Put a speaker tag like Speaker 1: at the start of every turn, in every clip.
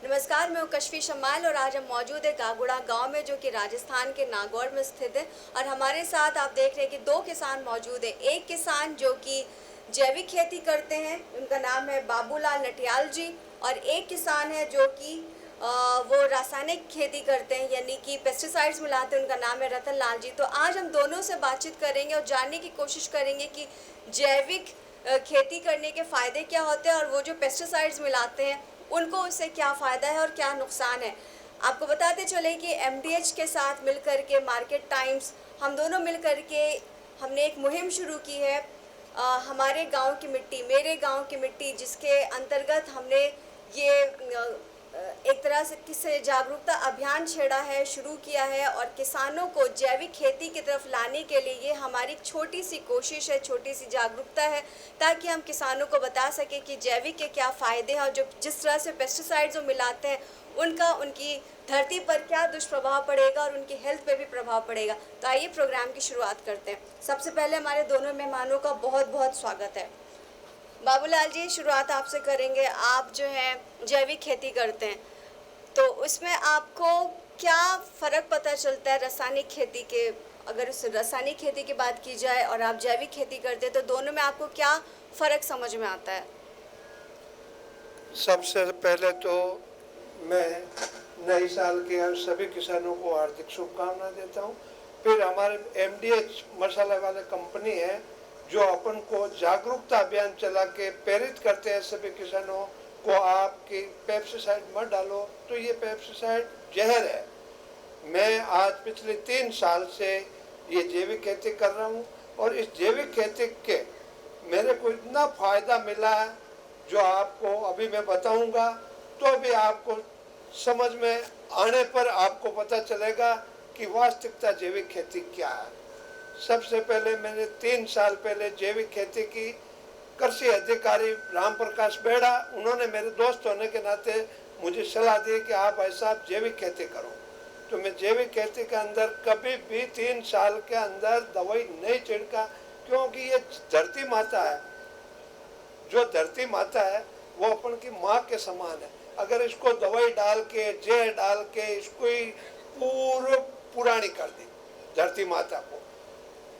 Speaker 1: नमस्कार, मैं हूँ कशफी शमाल और आज हम मौजूद है गागुड़ा गांव में, जो कि राजस्थान के नागौर में स्थित है। और हमारे साथ आप देख रहे हैं कि दो किसान मौजूद हैं। एक किसान जो कि जैविक खेती करते हैं, उनका नाम है बाबूलाल नटियाल जी, और एक किसान है जो कि वो रासायनिक खेती करते हैं, यानी कि पेस्टिसाइड्स मिलाते हैं, उनका नाम है रतन लाल जी। तो आज हम दोनों से बातचीत करेंगे और जानने की कोशिश करेंगे कि जैविक खेती करने के फ़ायदे क्या होते हैं और वो जो पेस्टिसाइड्स मिलाते हैं उनको उससे क्या फ़ायदा है और क्या नुकसान है। आपको बताते चले कि एमडीएच के साथ मिलकर के मार्केट टाइम्स, हम दोनों मिलकर के हमने एक मुहिम शुरू की है, हमारे गांव की मिट्टी मेरे गांव की मिट्टी, जिसके अंतर्गत हमने ये एक तरह से किसी जागरूकता अभियान छेड़ा है, शुरू किया है। और किसानों को जैविक खेती की तरफ लाने के लिए ये हमारी छोटी सी कोशिश है, छोटी सी जागरूकता है, ताकि हम किसानों को बता सकें कि जैविक के क्या फ़ायदे हैं और जो जिस तरह से पेस्टिसाइड्स वो मिलाते हैं उनका उनकी धरती पर क्या दुष्प्रभाव पड़ेगा और उनकी हेल्थ पे भी प्रभाव पड़ेगा। तो आइए प्रोग्राम की शुरुआत करते हैं। सबसे पहले हमारे दोनों मेहमानों का बहुत बहुत स्वागत है। बाबूलाल जी, शुरुआत आपसे करेंगे। आप जो है जैविक खेती करते हैं, तो उसमें आपको क्या फ़र्क पता चलता है रासायनिक खेती के? अगर उस रासायनिक खेती की बात की जाए और आप जैविक खेती करते हैं, तो दोनों में आपको क्या फ़र्क समझ में आता है?
Speaker 2: सबसे पहले तो मैं नए साल के सभी किसानों को हार्दिक शुभकामनाएं देता हूं। फिर हमारे एमडीएच मसाला वाले कंपनी है जो अपन को जागरूकता अभियान चला के प्रेरित करते हैं सभी किसानों को, आपकी पेस्टिसाइड मत डालो, तो ये पेस्टिसाइड जहर है। मैं आज पिछले 3 साल से ये जैविक खेती कर रहा हूँ और इस जैविक खेती के मेरे को इतना फायदा मिला है जो आपको अभी मैं बताऊंगा, तो अभी आपको समझ में आने पर आपको पता चलेगा कि वास्तविकता जैविक खेती क्या है। सबसे पहले मैंने 3 साल पहले जैविक खेती की। कृषि अधिकारी राम प्रकाश बेड़ा, उन्होंने मेरे दोस्त होने के नाते मुझे सलाह दी कि आप भाई साहब जैविक खेती करो। तो मैं जैविक खेती के अंदर कभी भी 3 साल के अंदर दवाई नहीं छिड़का, क्योंकि ये धरती माता है। जो धरती माता है वो अपन की माँ के समान है। अगर इसको दवाई डाल के, जहर डाल के इसको ही पुरानी कर दी धरती माता को।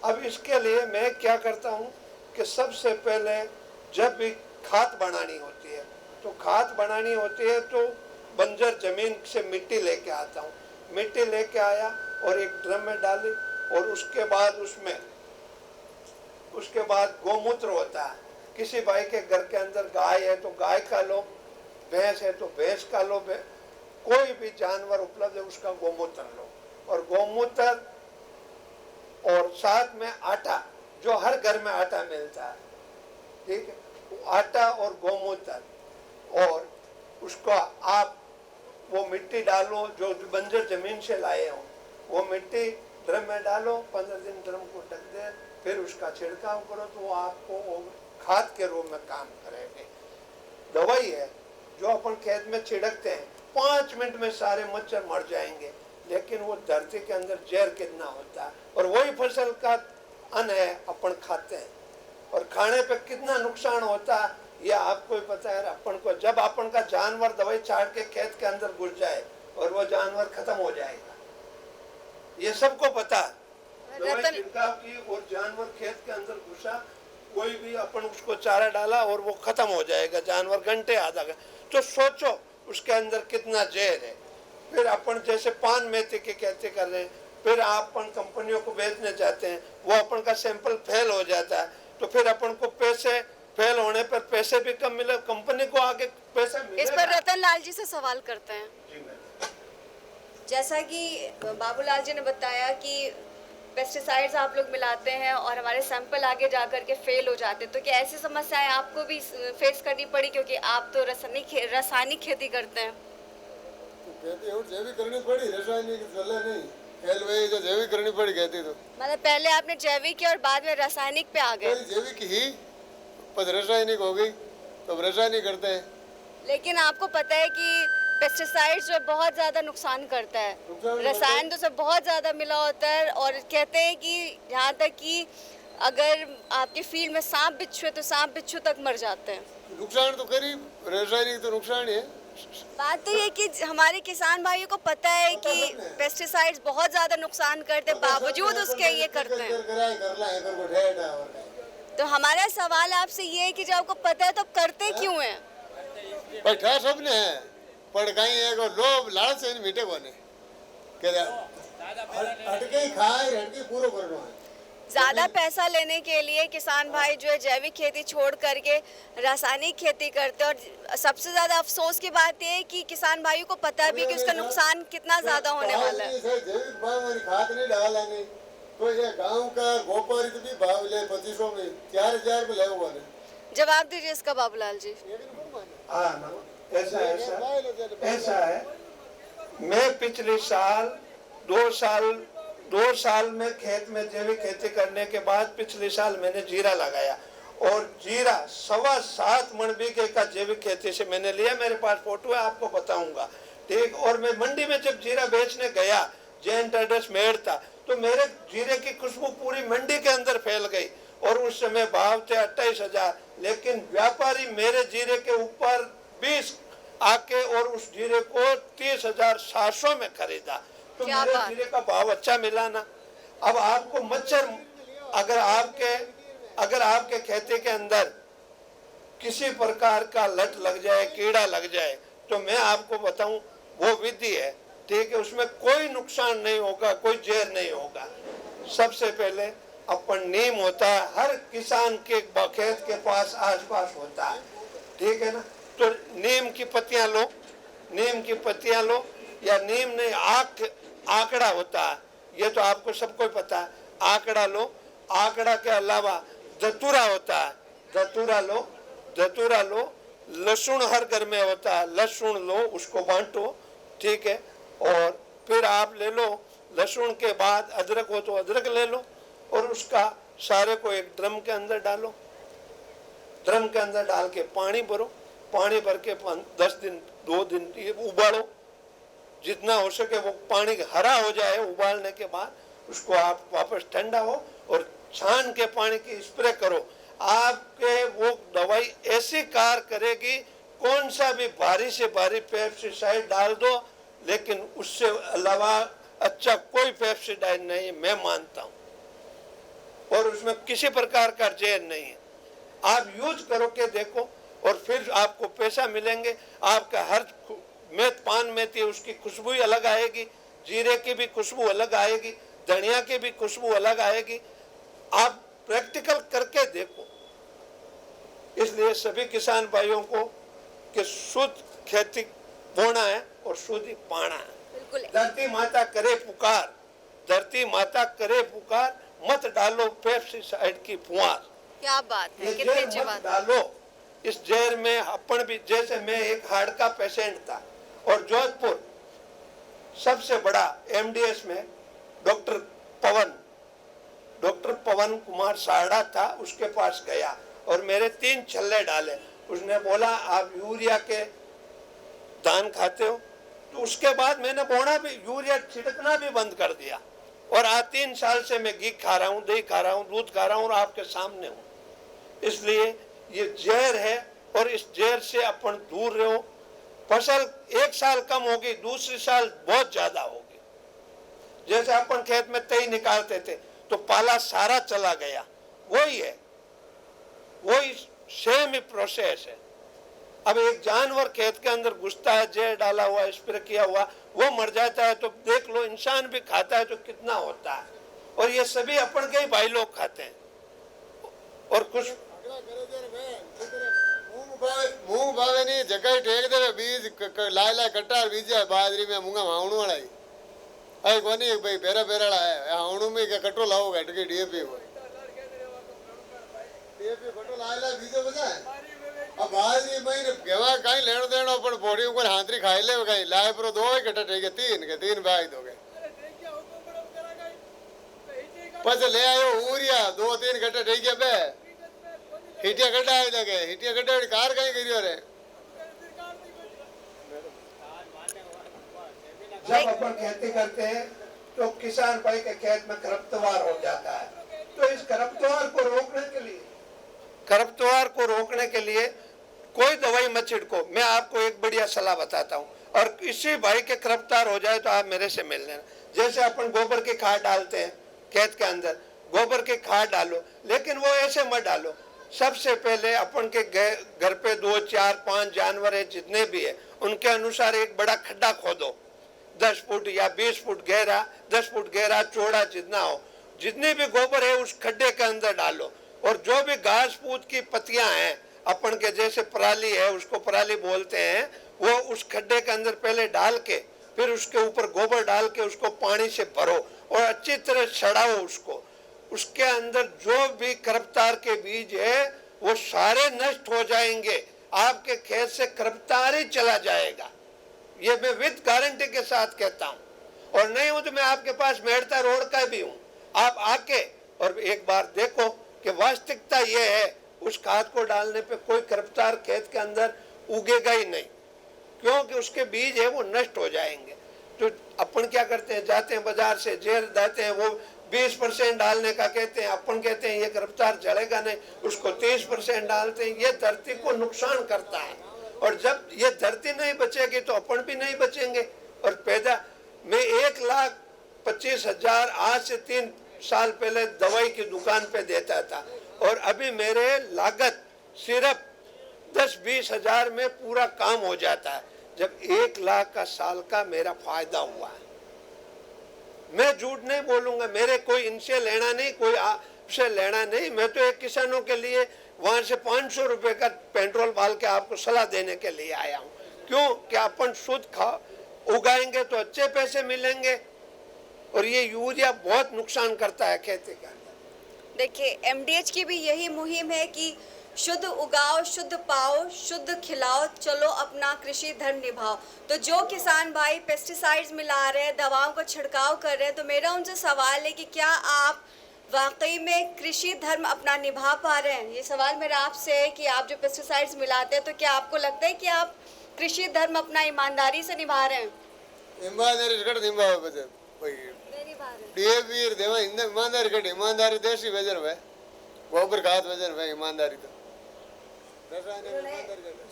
Speaker 2: अब इसके लिए मैं क्या करता हूँ कि सबसे पहले जब भी खाद बनानी होती है, तो खाद बनानी होती है तो बंजर जमीन से मिट्टी लेके आता हूँ। मिट्टी लेके आया और एक ड्रम में डाली, और उसके बाद गोमूत्र होता है। किसी भाई के घर के अंदर गाय है तो गाय का लो, भैंस है तो भैंस का लो, कोई भी जानवर उपलब्ध है उसका गोमूत्र लो। और गोमूत्र और साथ में आटा, जो हर घर में आटा मिलता है, ठीक है, आटा और गोमूत्र, और उसको आप वो मिट्टी डालो जो बंजर जमीन से लाए हो, वो मिट्टी ड्रम में डालो, 15 दिन ड्रम को ढक दे, फिर उसका छिड़काव करो, तो वो आपको खाद के रूप में काम करेंगे। दवाई है जो अपन खेत में छिड़कते हैं, 5 मिनट में सारे मच्छर मर जाएंगे, लेकिन वो धरती के अंदर जहर कितना होता है। और वही फसल का अन्न है अपन खाते हैं, और खाने पे कितना नुकसान होता है ये आपको ही पता है। अपन को जब अपन का जानवर दवाई छाड़ के खेत के अंदर घुस जाए और वो जानवर खत्म हो जाएगा, ये सबको पता है। दवाई छिड़काव की और जानवर खेत के अंदर घुसा, कोई भी अपन उसको चारा डाला और वो खत्म हो जाएगा, जानवर घंटे आधा घंटे। तो सोचो उसके अंदर कितना जहर है। फिर अपन जैसे पान मेथी की खेती कर रहे हैं, फिर अपन कंपनियों को बेचने जाते हैं, वो अपन का सैंपल फेल हो जाता है, तो फिर अपन को पैसे फेल होने पर पैसे भी कम मिले, कंपनी को आगे पैसा मिलेगा।
Speaker 1: इस पर रतन लाल जी से सवाल करते हैं। जैसा कि बाबूलाल जी ने बताया कि पेस्टिसाइड्स आप लोग मिलाते हैं और हमारे सैंपल आगे जा कर के फेल हो जाते, तो क्या ऐसी समस्याएं आपको भी फेस करनी पड़ी, क्योंकि आप तो रासायनिक खेती करते हैं?
Speaker 3: खेती और जैविक करनी पड़ी, रासायनिक चले नहीं, फेल हुई तो जैविक करनी पड़ी खेती। तो
Speaker 1: मतलब पहले आपने जैविक की और बाद में रासायनिक पे आ गए?
Speaker 3: जैविक ही पर रासायनिक हो गई तो रासायनिक करते हैं।
Speaker 1: लेकिन आपको पता है कि पेस्टिसाइड्स जो बहुत ज़्यादा नुकसान करता है, रसायन तो सब बहुत ज़्यादा मिला होता है, और कहते हैं कि यहाँ तक कि अगर आपके फील्ड में सांप बिच्छू है तो सांप बिच्छू तक मर जाते हैं।
Speaker 3: नुकसान तो करीब, रासायनिक तो नुकसान ही है।
Speaker 1: बात तो ये कि हमारे किसान भाइयों को पता है कि पेस्टिसाइड्स बहुत ज्यादा नुकसान करते बावजूद उसके ये करते हैं। तो हमारा सवाल आपसे ये है कि जब आपको पता है तो करते क्यों हैं?
Speaker 3: बैठा सबने है पर कहीं एक लोभ लालच से मीठे कोने के हटके ही खाए हटके पूरा करना है।
Speaker 1: ज्यादा पैसा लेने के लिए किसान भाई जो है जैविक खेती छोड़ करके रासायनिक खेती करते हैं और सबसे ज्यादा अफसोस की बात यह है कि किसान भाइयों को पता भी कि उसका नुकसान कितना ज्यादा होने वाला है।
Speaker 3: जैविक भाव में खाद नहीं डाला नहीं तो ये गांव का गोपारी तो भी भाव ले 2500 में 4000 में ले हुआ ने।
Speaker 1: जवाब दीजिए इसका बाबूलाल जी।
Speaker 2: हाँ ना, ऐसा है। मैं पिछले साल 2 साल में खेत में जैविक खेती करने के बाद पिछले साल मैंने जीरा लगाया और जीरा 7.25 मन बीघे का जैविक खेती से मैंने लिया। मेरे पास फोटो है, आपको बताऊंगा, ठीक। और मैं मंडी में जब जीरा बेचने गया, जैन ट्रेडर्स मेड़ था, तो मेरे जीरे की खुशबू पूरी मंडी के अंदर फैल गई और उस समय भाव थे 28,000, लेकिन व्यापारी मेरे जीरे के ऊपर 20 आके और उस जीरे को 30,700 में खरीदा। तो मेरे जीरे का भाव अच्छा मिला ना। अब आपको मच्छर, अगर आपके खेती के अंदर किसी प्रकार का लट लग जाए, कीड़ा लग जाए, तो मैं आपको बताऊं वो विधि है, ठीक है। उसमें कोई नुकसान नहीं होगा, कोई जहर नहीं होगा। सबसे पहले अपन नीम होता है, हर किसान के खेत के पास आसपास होता है, ठीक है ना। तो नीम की पत्तियां लो या नीम नहीं आंकड़ा होता है, ये तो आपको सबको पता है। आंकड़ा लो, आंकड़ा के अलावा धतूरा होता है, धतूरा लो। लहसुन हर घर में होता है, लहसुन लो, उसको बांटो, ठीक है। और फिर आप ले लो, लहसुन के बाद अदरक हो तो अदरक ले लो और उसका सारे को एक ड्रम के अंदर डालो। ड्रम के अंदर डाल के पानी भरो, पानी भर के 10 दिन 2 दिन उबालो, जितना हो सके वो पानी हरा हो जाए। उबालने के बाद उसको आप वापस ठंडा हो और छान के पानी की स्प्रे करो। आपके वो दवाई ऐसी कार करेगी, कौन सा भी भारी से भारी पेस्टिसाइड डाल दो, लेकिन उससे अलावा अच्छा कोई पेस्टिसाइड नहीं है, मैं मानता हूँ। और उसमें किसी प्रकार का जहर नहीं है। आप यूज करो के देखो और फिर आपको पैसा मिलेंगे। आपका हर पान मेथी उसकी खुशबू ही अलग आएगी, जीरे की भी खुशबू अलग आएगी, धनिया की भी खुशबू अलग आएगी। आप प्रैक्टिकल करके देखो। इसलिए सभी किसान भाइयों को कि शुद्ध खेती बोना है और शुद्ध ही पाना है। धरती माता करे पुकार, मत डालो पेस्टिसाइड की फुहार।
Speaker 1: क्या बात है, कितनी अच्छी बात
Speaker 2: डालो। इस जहर में अपन भी, जैसे मैं एक हार्ट का पेशेंट था और जोधपुर सबसे बड़ा एमडीएस में डॉक्टर पवन कुमार सारड़ा था, उसके पास गया और मेरे 3 छल्ले डाले। उसने बोला आप यूरिया के दान खाते हो? तो उसके बाद मैंने बोना भी, यूरिया छिड़कना भी बंद कर दिया और आज 3 साल से मैं घी खा रहा हूँ, दही खा रहा हूँ, दूध खा रहा हूँ और आपके सामने हूँ। इसलिए ये जहर है और इस जहर से अपन दूर रहो। फसल 1 साल कम होगी, दूसरे साल बहुत ज्यादा होगी। जैसे अपन खेत में तई निकालते थे तो पाला सारा चला गया, वही है, वही सेम ही प्रोसेस है। अब एक जानवर खेत के अंदर घुसता है, जहर डाला हुआ, स्प्रे किया हुआ, वो मर जाता है तो देख लो, इंसान भी खाता है तो कितना होता है। और ये सभी अपन के ही भाई लोग खाते हैं। और कुछ
Speaker 3: मूंग भावे नहीं जगह टेक दे बीज लाए कट्टा बीज है बाजरी में मूंगा हावणू वाला ही आई कोनी भाई बेरा बेराड़ा है हावणू में के कट्टो लाओ घट के डीएपी कट्टो लाए बीज बजा अब बाजरी में गेवा कहीं लेण देनो पण बोड़ी ऊपर हाथरी खाई ले कहीं लाए पर 2 कट्टा टेके 3 बैग दोगे पछ ले आयो ऊरिया 2-3 कट्टा टेके बे हिटिया गड्ढा है लगे हिटिया गड्ढा कार कहीं करियो रे
Speaker 2: जब अपन खेती करते हैं तो किसान भाई के खेत में खरपतवार हो जाता है। तो इस खरपतवार को रोकने के लिए कोई दवाई मत छिड़को। मैं आपको एक बढ़िया सलाह बताता हूँ, और इसी भाई के गिरफ्तार हो जाए तो आप मेरे से मिल लेना। जैसे अपन गोबर की खाद डालते हैं खेत के अंदर, गोबर की खाद डालो, लेकिन वो ऐसे मत डालो। सबसे पहले अपन के घर पे 2, 4, 5 जानवर है जितने भी है, उनके अनुसार एक बड़ा खड्डा खोदो, 10 फुट या 20 फुट गहरा, 10 फुट गहरा, चौड़ा जितना हो, जितनी भी गोबर है उस खड्डे के अंदर डालो। और जो भी घास फूस की पत्तियां हैं अपन के, जैसे पराली है, उसको पराली बोलते हैं, वो उस खड्डे के अंदर पहले डाल के, फिर उसके ऊपर गोबर डाल के उसको पानी से भरो और अच्छी तरह सड़ाओ उसको। उसके अंदर जो भी खरपतवार के बीज है वो सारे नष्ट हो जाएंगे, आपके खेत से खरपतवार ही चला जाएगा। ये मैं विद गारंटी के साथ कहता हूँ। और नहीं हूं तो मैं आपके पास मेड़ता रोड का भी हूँ, आप आके और एक बार देखो कि वास्तविकता ये है, उस खाद को डालने पे कोई खरपतवार खेत के अंदर उगेगा ही नहीं, क्योंकि उसके बीज है वो नष्ट हो जाएंगे। तो अपन क्या करते हैं, जाते हैं बाजार से जेल देते हैं, वो 20% डालने का कहते हैं, अपन कहते हैं ये खरपतवार जलेगा नहीं, उसको 30% डालते हैं। ये धरती को नुकसान करता है, और जब ये धरती नहीं बचेगी तो अपन भी नहीं बचेंगे। और पैदा मैं 1,25,000 आज से 3 साल पहले दवाई की दुकान पे देता था, और अभी मेरे लागत सिर्फ 10-20 हजार में पूरा काम हो जाता है, जब 1 लाख का साल का मेरा फायदा हुआ है। मैं झूठ नहीं बोलूंगा, मेरे कोई इनसे लेना नहीं, कोई आपसे लेना नहीं। मैं तो एक किसानों के लिए वहां से 500 रुपए का पेट्रोल डाल के आपको सलाह देने के लिए आया हूँ। क्यों कि अपन शुद्ध उगाएंगे तो अच्छे पैसे मिलेंगे, और ये यूरिया बहुत नुकसान करता है खेती का।
Speaker 1: देखिए, एमडीएच की भी यही मुहिम है कि शुद्ध उगाओ, शुद्ध पाओ, शुद्ध खिलाओ, चलो अपना कृषि धर्म निभाओ। तो जो किसान भाई पेस्टिसाइड्स मिला रहे हैं, दवाओं का छिड़काव कर रहे हैं, तो मेरा उनसे सवाल है कि क्या आप वाकई में कृषि धर्म अपना निभा पा रहे हैं? ये सवाल मेरा आपसे है कि आप जो पेस्टिसाइड्स मिलाते हैं, तो क्या आपको लगता है कि आप कृषि धर्म अपना ईमानदारी से निभा रहे हैं?
Speaker 3: ईमानदारी देशी वजन है, गोबर खाद वजन है, ईमानदारी तो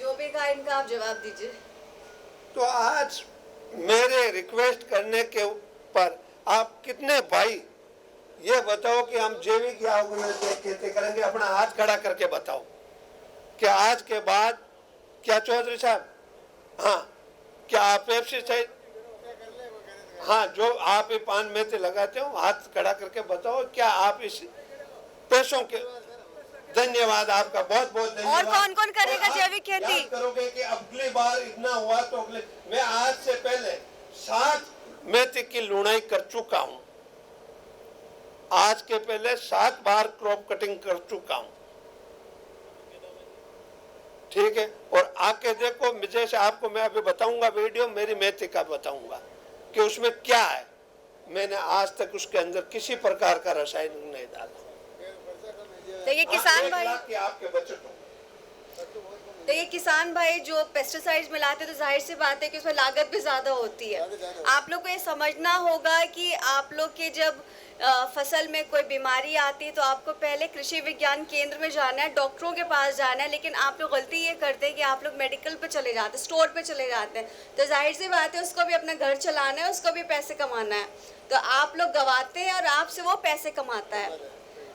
Speaker 1: जो भी कहा इनका आप जवाब दीजिए।
Speaker 2: तो आज मेरे रिक्वेस्ट करने के ऊपर आप कितने भाई ये बताओ कि हम जैविक या ऑर्गेनिक खेती करेंगे? अपना हाथ खड़ा करके बताओ कि आज के बाद क्या चौधरी साहब, हाँ, क्या आप पेस्टिसाइड, हाँ, जो आप ये पान में लगाते हो, हाथ खड़ा करके बताओ, क्या आप इस पैसों के, धन्यवाद आपका, बहुत बहुत धन्यवाद।
Speaker 1: और कौन कौन करेगा जैविक खेती?
Speaker 2: याद करोगे कि अगली बार इतना हुआ तो अगले, मैं आज से पहले 7 मेथी की लुणाई कर चुका हूं, आज के पहले 7 बार क्रॉप कटिंग कर चुका हूं, ठीक है। और आके देखो, जैसे आपको मैं अभी बताऊंगा वीडियो मेरी मेथी का बताऊंगा कि उसमें क्या है। मैंने आज तक उसके अंदर किसी प्रकार का रासायनिक नहीं डाला।
Speaker 1: देखिए किसान भाई,
Speaker 2: आपके बचत हो,
Speaker 1: देखिए किसान भाई जो पेस्टिसाइड्स मिलाते हैं, तो जाहिर सी बात है कि उसमें लागत भी ज़्यादा होती है। आप लोग को ये समझना होगा कि आप लोग के जब फसल में कोई बीमारी आती है तो आपको पहले कृषि विज्ञान केंद्र में जाना है, डॉक्टरों के पास जाना है। लेकिन आप लोग गलती ये करते हैं कि आप लोग मेडिकल पे चले जाते हैं, स्टोर पे चले जाते हैं। तो जाहिर सी बात है उसको भी अपना घर चलाना है, उसको भी पैसे कमाना है, तो आप लोग गंवाते हैं और आपसे वो पैसे कमाता है।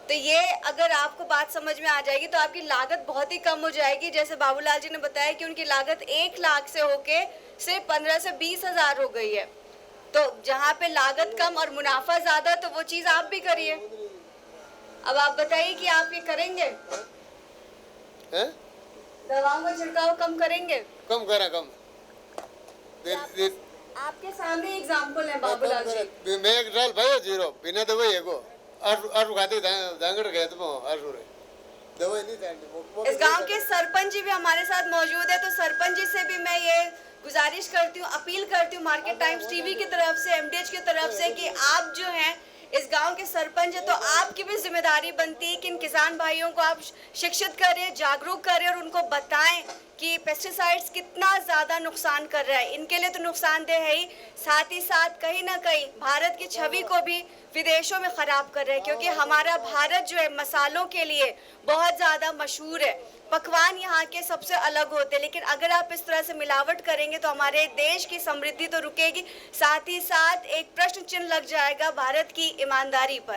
Speaker 1: तो ये अगर आपको बात समझ में आ जाएगी तो आपकी लागत बहुत ही कम हो जाएगी। जैसे बाबूलाल जी ने बताया कि उनकी लागत 1 लाख से होके सिर्फ 15 से 20 हजार हो गई है। तो जहाँ पे लागत कम और मुनाफा ज्यादा, तो वो चीज आप भी करिए। अब आप बताइए कि आप ये करेंगे? दवाओं का छिड़काव कम करेंगे?
Speaker 3: कम करा कम।
Speaker 1: आपके सामने एग्जांपल है बाबूलाल जी।
Speaker 3: मैं एक साल भाई 0 बिना दवाई है को आरू खाते दांगड़ गए तो आरू रे दवाई नहीं जानती।
Speaker 1: इस गांव के सरपंच जी भी हमारे साथ मौजूद है, तो सरपंच जी से भी मैं ये गुजारिश करती हूँ, अपील करती हूँ मार्केट टाइम्स टीवी की तरफ से, एमडीएच की तरफ से, कि आप जो हैं इस गांव के सरपंच हैं, तो आपकी भी जिम्मेदारी बनती है कि इन किसान भाइयों को आप शिक्षित करें, जागरूक करें और उनको बताएं कि पेस्टिसाइड्स कितना ज़्यादा नुकसान कर रहा है। इनके लिए तो नुकसानदेह है ही, साथ ही साथ कहीं ना कहीं भारत की छवि को भी विदेशों में ख़राब कर रहे हैं, क्योंकि हमारा भारत जो है मसालों के लिए बहुत ज़्यादा मशहूर है। पकवान यहाँ के सबसे अलग होते हैं, लेकिन अगर आप इस तरह से मिलावट करेंगे तो हमारे देश की समृद्धि तो रुकेगी, साथ ही साथ एक प्रश्न चिन्ह लग जाएगा भारत की ईमानदारी पर।